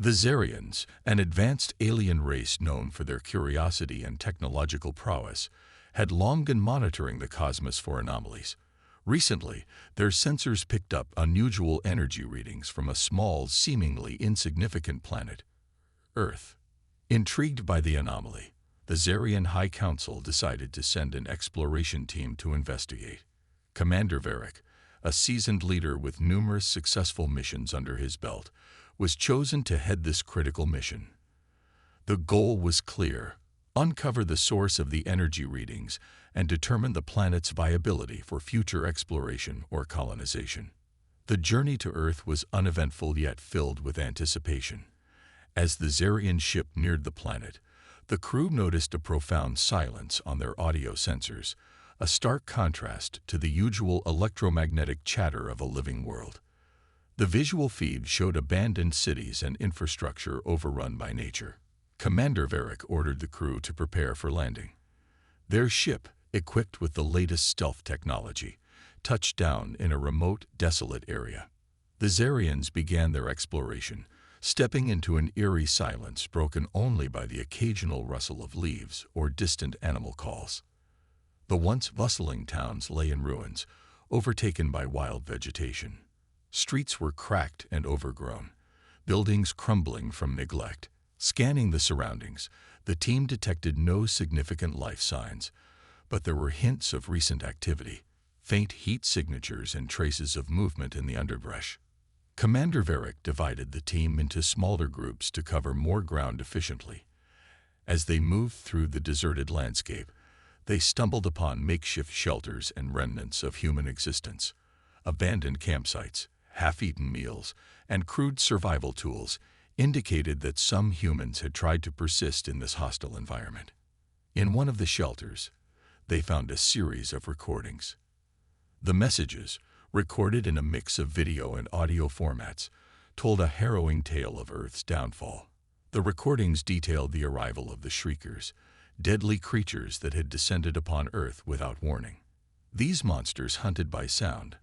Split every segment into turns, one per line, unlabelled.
The Zarians, an advanced alien race known for their curiosity and technological prowess, had long been monitoring the cosmos for anomalies. Recently, their sensors picked up unusual energy readings from a small, seemingly insignificant planet, Earth. Intrigued by the anomaly, the Zarian High Council decided to send an exploration team to investigate. Commander Varric, a seasoned leader with numerous successful missions under his belt, was chosen to head this critical mission. The goal was clear: uncover the source of the energy readings and determine the planet's viability for future exploration or colonization. The journey to Earth was uneventful yet filled with anticipation. As the Zarian ship neared the planet, the crew noticed a profound silence on their audio sensors, a stark contrast to the usual electromagnetic chatter of a living world. The visual feed showed abandoned cities and infrastructure overrun by nature. Commander Varric ordered the crew to prepare for landing. Their ship, equipped with the latest stealth technology, touched down in a remote, desolate area. The Zarians began their exploration, stepping into an eerie silence broken only by the occasional rustle of leaves or distant animal calls. The once bustling towns lay in ruins, overtaken by wild vegetation. Streets were cracked and overgrown, buildings crumbling from neglect. Scanning the surroundings, the team detected no significant life signs, but there were hints of recent activity, faint heat signatures and traces of movement in the underbrush. Commander Varric divided the team into smaller groups to cover more ground efficiently. As they moved through the deserted landscape, they stumbled upon makeshift shelters and remnants of human existence. Abandoned campsites, half-eaten meals, and crude survival tools indicated that some humans had tried to persist in this hostile environment. In one of the shelters, they found a series of recordings. The messages, recorded in a mix of video and audio formats, told a harrowing tale of Earth's downfall. The recordings detailed the arrival of the Shriekers, deadly creatures that had descended upon Earth without warning. These monsters hunted by sound,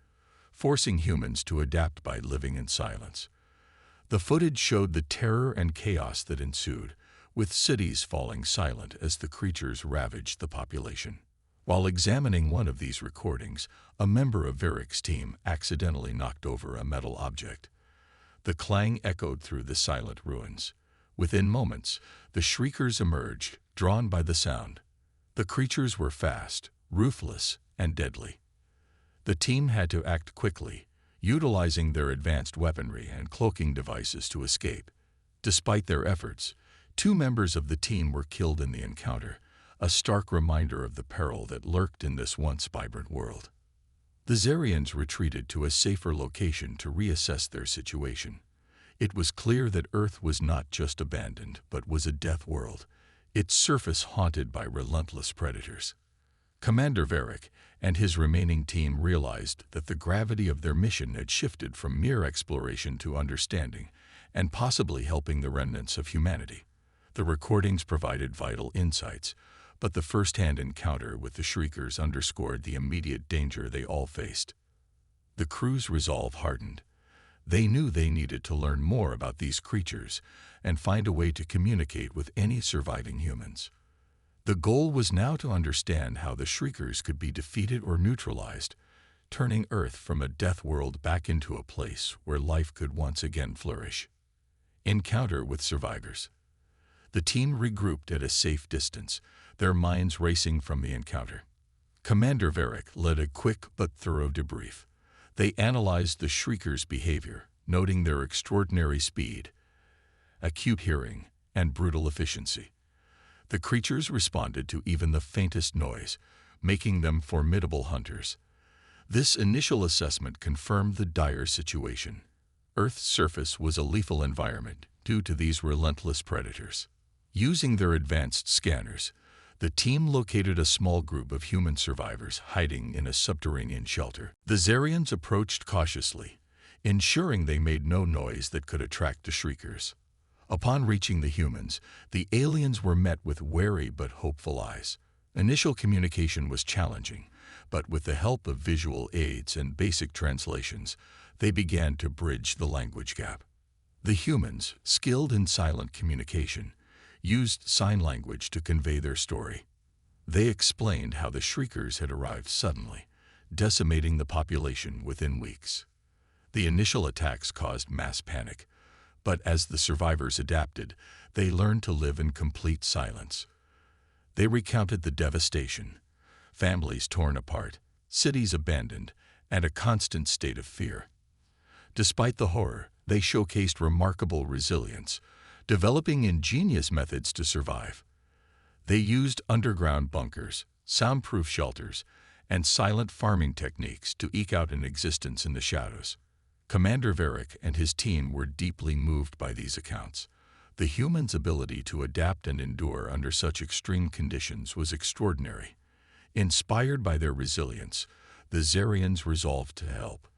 forcing humans to adapt by living in silence. The footage showed the terror and chaos that ensued, with cities falling silent as the creatures ravaged the population. While examining one of these recordings, a member of Varric's team accidentally knocked over a metal object. The clang echoed through the silent ruins. Within moments, the Shriekers emerged, drawn by the sound. The creatures were fast, ruthless, and deadly. The team had to act quickly, utilizing their advanced weaponry and cloaking devices to escape. Despite their efforts, 2 members of the team were killed in the encounter, a stark reminder of the peril that lurked in this once vibrant world. The Zarians retreated to a safer location to reassess their situation. It was clear that Earth was not just abandoned, but was a death world, its surface haunted by relentless predators. Commander Varric and his remaining team realized that the gravity of their mission had shifted from mere exploration to understanding and possibly helping the remnants of humanity. The recordings provided vital insights, but the first-hand encounter with the Shriekers underscored the immediate danger they all faced. The crew's resolve hardened. They knew they needed to learn more about these creatures and find a way to communicate with any surviving humans. The goal was now to understand how the Shriekers could be defeated or neutralized, turning Earth from a death world back into a place where life could once again flourish. Encounter with survivors. The team regrouped at a safe distance, their minds racing from the encounter. Commander Varric led a quick but thorough debrief. They analyzed the Shriekers' behavior, noting their extraordinary speed, acute hearing, and brutal efficiency. The creatures responded to even the faintest noise, making them formidable hunters. This initial assessment confirmed the dire situation. Earth's surface was a lethal environment due to these relentless predators. Using their advanced scanners, the team located a small group of human survivors hiding in a subterranean shelter. The Zarians approached cautiously, ensuring they made no noise that could attract the Shriekers. Upon reaching the humans, the aliens were met with wary but hopeful eyes. Initial communication was challenging, but with the help of visual aids and basic translations, they began to bridge the language gap. The humans, skilled in silent communication, used sign language to convey their story. They explained how the Shriekers had arrived suddenly, decimating the population within weeks. The initial attacks caused mass panic, but as the survivors adapted, they learned to live in complete silence. They recounted the devastation: families torn apart, cities abandoned, and a constant state of fear. Despite the horror, they showcased remarkable resilience, developing ingenious methods to survive. They used underground bunkers, soundproof shelters, and silent farming techniques to eke out an existence in the shadows. Commander Varric and his team were deeply moved by these accounts. The humans' ability to adapt and endure under such extreme conditions was extraordinary. Inspired by their resilience, the Zarians resolved to help.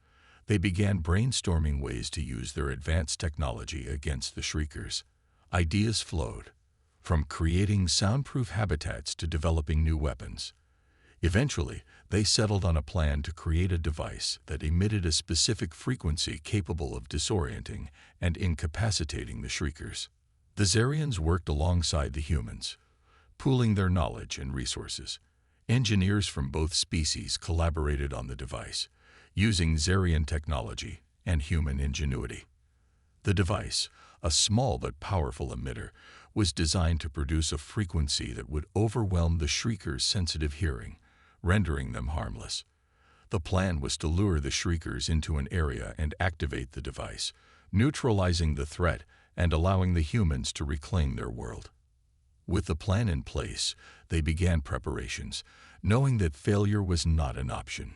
They began brainstorming ways to use their advanced technology against the Shriekers. Ideas flowed, from creating soundproof habitats to developing new weapons. Eventually, they settled on a plan to create a device that emitted a specific frequency capable of disorienting and incapacitating the Shriekers. The Zarians worked alongside the humans, pooling their knowledge and resources. Engineers from both species collaborated on the device, using Zarian technology and human ingenuity. The device, a small but powerful emitter, was designed to produce a frequency that would overwhelm the Shriekers' sensitive hearing, rendering them harmless. The plan was to lure the Shriekers into an area and activate the device, neutralizing the threat and allowing the humans to reclaim their world. With the plan in place, they began preparations, knowing that failure was not an option.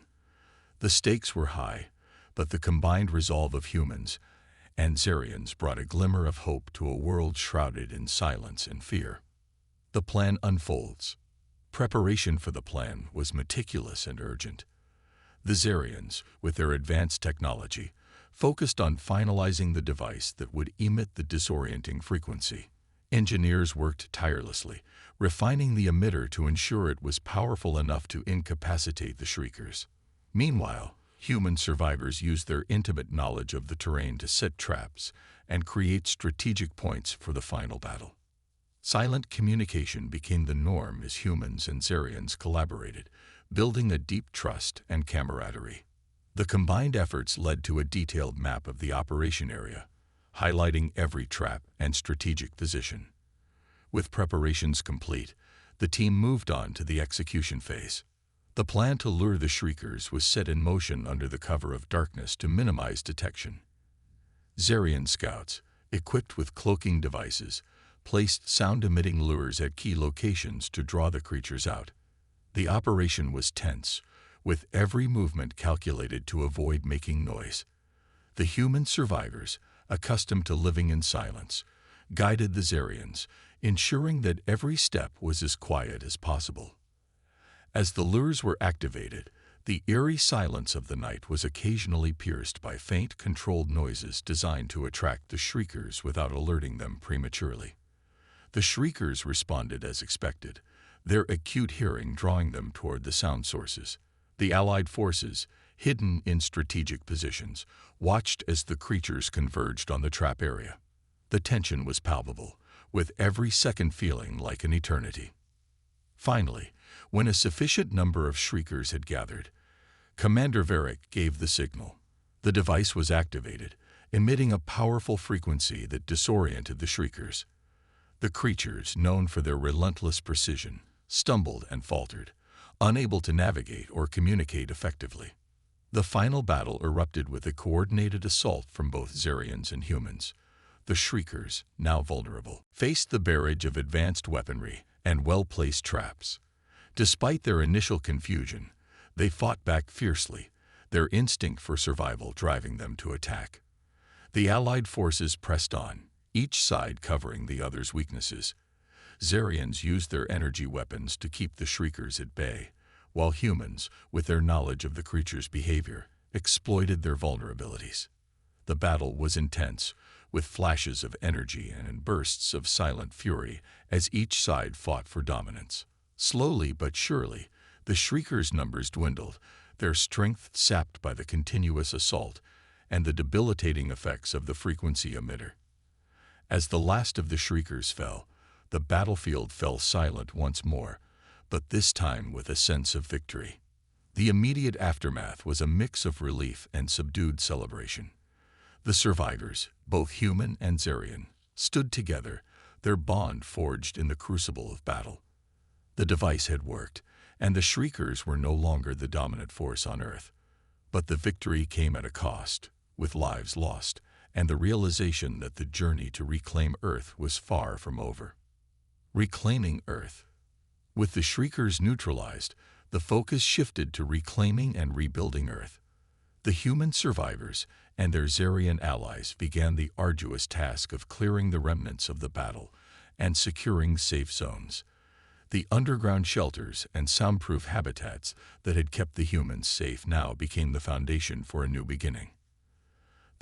The stakes were high, but the combined resolve of humans and Zarians brought a glimmer of hope to a world shrouded in silence and fear. The plan unfolds. Preparation for the plan was meticulous and urgent. The Zarians, with their advanced technology, focused on finalizing the device that would emit the disorienting frequency. Engineers worked tirelessly, refining the emitter to ensure it was powerful enough to incapacitate the Shriekers. Meanwhile, human survivors used their intimate knowledge of the terrain to set traps and create strategic points for the final battle. Silent communication became the norm as humans and Zarians collaborated, building a deep trust and camaraderie. The combined efforts led to a detailed map of the operation area, highlighting every trap and strategic position. With preparations complete, the team moved on to the execution phase. The plan to lure the Shriekers was set in motion under the cover of darkness to minimize detection. Zarian scouts, equipped with cloaking devices, placed sound-emitting lures at key locations to draw the creatures out. The operation was tense, with every movement calculated to avoid making noise. The human survivors, accustomed to living in silence, guided the Zarians, ensuring that every step was as quiet as possible. As the lures were activated, the eerie silence of the night was occasionally pierced by faint, controlled noises designed to attract the Shriekers without alerting them prematurely. The Shriekers responded as expected, their acute hearing drawing them toward the sound sources. The Allied forces, hidden in strategic positions, watched as the creatures converged on the trap area. The tension was palpable, with every second feeling like an eternity. Finally, when a sufficient number of Shriekers had gathered, Commander Varric gave the signal. The device was activated, emitting a powerful frequency that disoriented the Shriekers. The creatures, known for their relentless precision, stumbled and faltered, unable to navigate or communicate effectively. The final battle erupted with a coordinated assault from both Zarians and humans. The Shriekers, now vulnerable, faced the barrage of advanced weaponry and well-placed traps. Despite their initial confusion, they fought back fiercely, their instinct for survival driving them to attack. The Allied forces pressed on, each side covering the other's weaknesses. Zarians used their energy weapons to keep the Shriekers at bay, while humans, with their knowledge of the creature's behavior, exploited their vulnerabilities. The battle was intense, with flashes of energy and bursts of silent fury as each side fought for dominance. Slowly but surely, the Shriekers' numbers dwindled, their strength sapped by the continuous assault and the debilitating effects of the frequency emitter. As the last of the Shriekers fell, the battlefield fell silent once more, but this time with a sense of victory. The immediate aftermath was a mix of relief and subdued celebration. The survivors, both human and Xerian, stood together, their bond forged in the crucible of battle. The device had worked, and the Shriekers were no longer the dominant force on Earth. But the victory came at a cost, with lives lost, and the realization that the journey to reclaim Earth was far from over. Reclaiming Earth. With the Shriekers neutralized, the focus shifted to reclaiming and rebuilding Earth. The human survivors and their Xerian allies began the arduous task of clearing the remnants of the battle and securing safe zones. The underground shelters and soundproof habitats that had kept the humans safe now became the foundation for a new beginning.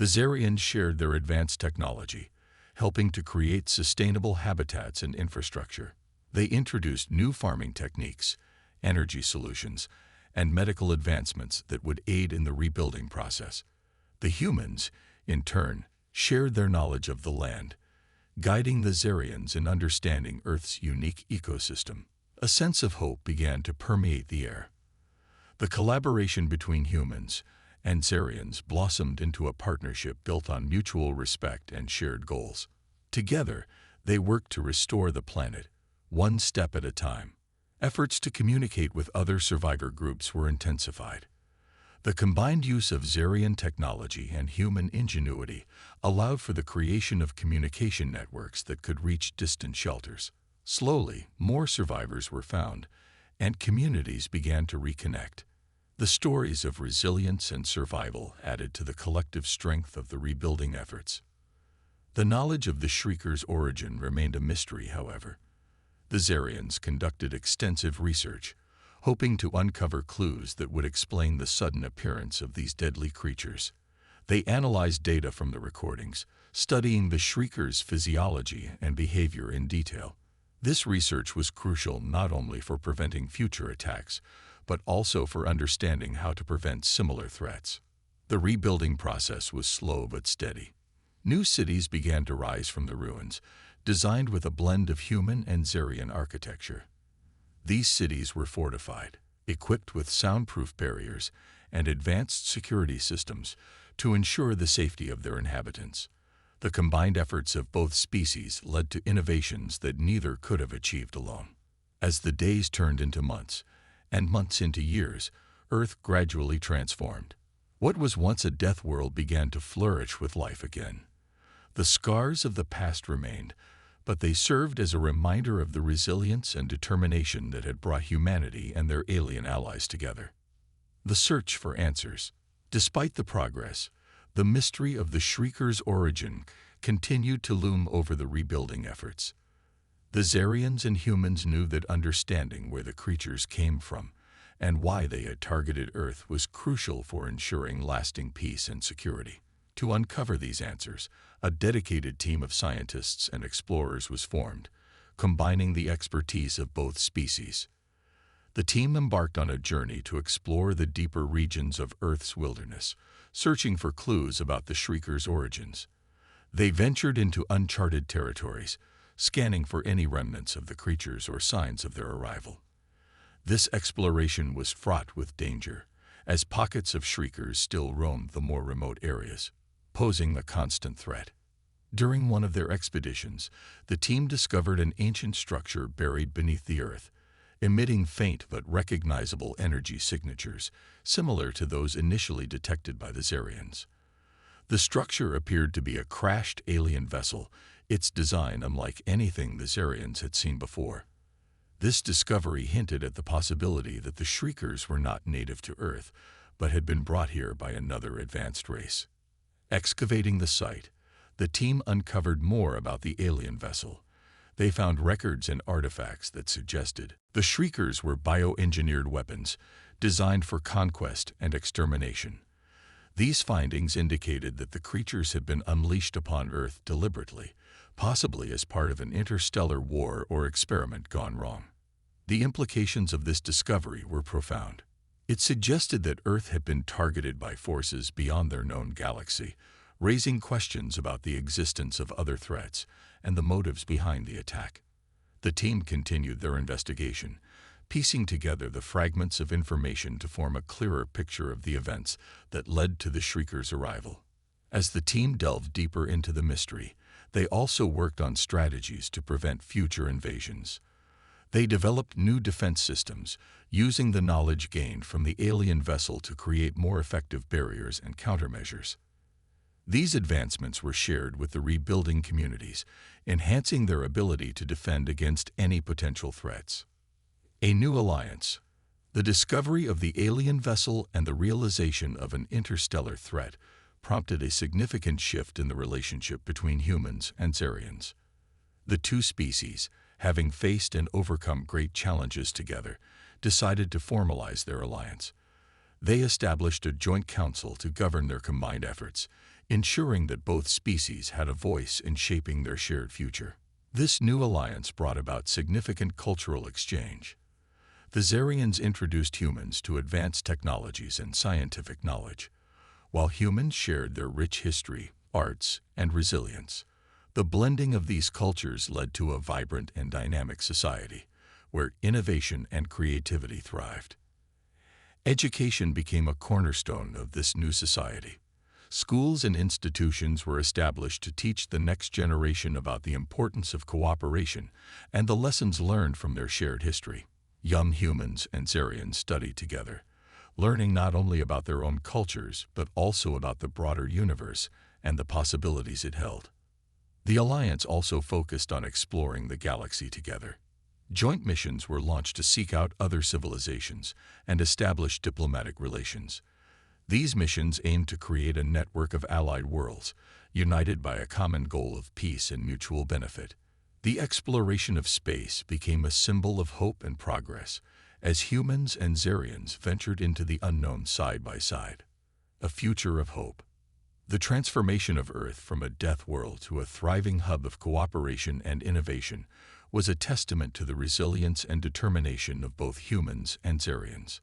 The Xerians shared their advanced technology, helping to create sustainable habitats and infrastructure. They introduced new farming techniques, energy solutions, and medical advancements that would aid in the rebuilding process. The humans, in turn, shared their knowledge of the land, guiding the Xerians in understanding Earth's unique ecosystem. A sense of hope began to permeate the air. The collaboration between humans and Xerians blossomed into a partnership built on mutual respect and shared goals. Together, they worked to restore the planet, one step at a time. Efforts to communicate with other survivor groups were intensified. The combined use of Xerian technology and human ingenuity allowed for the creation of communication networks that could reach distant shelters. Slowly, more survivors were found, and communities began to reconnect. The stories of resilience and survival added to the collective strength of the rebuilding efforts. The knowledge of the Shriekers' origin remained a mystery, however. The Xerians conducted extensive research, hoping to uncover clues that would explain the sudden appearance of these deadly creatures. They analyzed data from the recordings, studying the Shriekers' physiology and behavior in detail. This research was crucial not only for preventing future attacks, but also for understanding how to prevent similar threats. The rebuilding process was slow but steady. New cities began to rise from the ruins, designed with a blend of human and Xerian architecture. These cities were fortified, equipped with soundproof barriers and advanced security systems to ensure the safety of their inhabitants. The combined efforts of both species led to innovations that neither could have achieved alone. As the days turned into months, and months into years, Earth gradually transformed. What was once a death world began to flourish with life again. The scars of the past remained, but they served as a reminder of the resilience and determination that had brought humanity and their alien allies together. The search for answers. Despite the progress, the mystery of the Shriekers' origin continued to loom over the rebuilding efforts. The Xerians and humans knew that understanding where the creatures came from and why they had targeted Earth was crucial for ensuring lasting peace and security. To uncover these answers, a dedicated team of scientists and explorers was formed, combining the expertise of both species. The team embarked on a journey to explore the deeper regions of Earth's wilderness, searching for clues about the Shriekers' origins. They ventured into uncharted territories, scanning for any remnants of the creatures or signs of their arrival. This exploration was fraught with danger, as pockets of Shriekers still roamed the more remote areas, posing a constant threat. During one of their expeditions, the team discovered an ancient structure buried beneath the earth, emitting faint but recognizable energy signatures, similar to those initially detected by the Xerians. The structure appeared to be a crashed alien vessel, its design unlike anything the Xerians had seen before. This discovery hinted at the possibility that the Shriekers were not native to Earth, but had been brought here by another advanced race. Excavating the site, the team uncovered more about the alien vessel. They found records and artifacts that suggested the Shriekers were bioengineered weapons designed for conquest and extermination. These findings indicated that the creatures had been unleashed upon Earth deliberately, possibly as part of an interstellar war or experiment gone wrong. The implications of this discovery were profound. It suggested that Earth had been targeted by forces beyond their known galaxy, raising questions about the existence of other threats and the motives behind the attack. The team continued their investigation, piecing together the fragments of information to form a clearer picture of the events that led to the Shriekers' arrival. As the team delved deeper into the mystery, they also worked on strategies to prevent future invasions. They developed new defense systems, using the knowledge gained from the alien vessel to create more effective barriers and countermeasures. These advancements were shared with the rebuilding communities, enhancing their ability to defend against any potential threats. A new alliance. The discovery of the alien vessel and the realization of an interstellar threat prompted a significant shift in the relationship between humans and Xerians. The two species, having faced and overcome great challenges together, decided to formalize their alliance. They established a joint council to govern their combined efforts, ensuring that both species had a voice in shaping their shared future. This new alliance brought about significant cultural exchange. The Xerians introduced humans to advanced technologies and scientific knowledge, while humans shared their rich history, arts, and resilience. The blending of these cultures led to a vibrant and dynamic society, where innovation and creativity thrived. Education became a cornerstone of this new society. Schools and institutions were established to teach the next generation about the importance of cooperation and the lessons learned from their shared history. Young humans and Xerians studied together, learning not only about their own cultures but also about the broader universe and the possibilities it held. The Alliance also focused on exploring the galaxy together. Joint missions were launched to seek out other civilizations and establish diplomatic relations. These missions aimed to create a network of allied worlds, united by a common goal of peace and mutual benefit. The exploration of space became a symbol of hope and progress, as humans and Xerians ventured into the unknown side by side. A future of hope. The transformation of Earth from a death world to a thriving hub of cooperation and innovation was a testament to the resilience and determination of both humans and Xerians.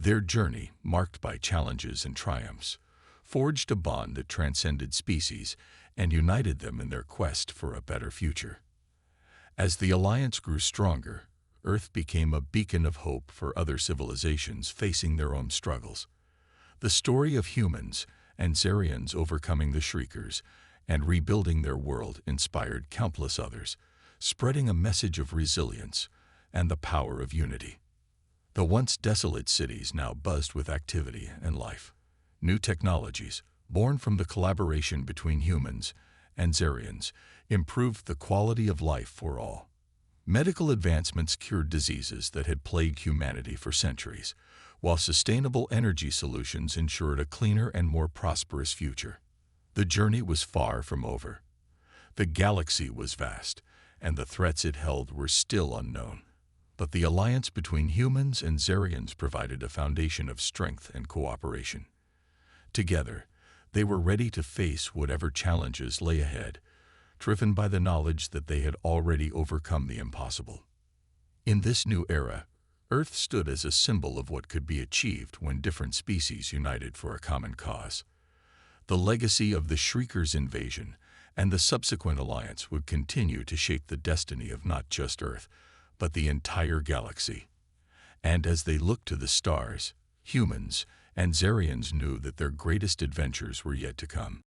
Their journey, marked by challenges and triumphs, forged a bond that transcended species and united them in their quest for a better future. As the alliance grew stronger, Earth became a beacon of hope for other civilizations facing their own struggles. The story of humans and Xerians overcoming the Shriekers and rebuilding their world inspired countless others, spreading a message of resilience and the power of unity. The once desolate cities now buzzed with activity and life. New technologies, born from the collaboration between humans and Xerians, improved the quality of life for all. Medical advancements cured diseases that had plagued humanity for centuries, while sustainable energy solutions ensured a cleaner and more prosperous future. The journey was far from over. The galaxy was vast, and the threats it held were still unknown. But the alliance between humans and Xerians provided a foundation of strength and cooperation. Together, they were ready to face whatever challenges lay ahead, driven by the knowledge that they had already overcome the impossible. In this new era, Earth stood as a symbol of what could be achieved when different species united for a common cause. The legacy of the Shriekers' invasion and the subsequent alliance would continue to shape the destiny of not just Earth, but the entire galaxy. And as they looked to the stars, humans and Xerians knew that their greatest adventures were yet to come.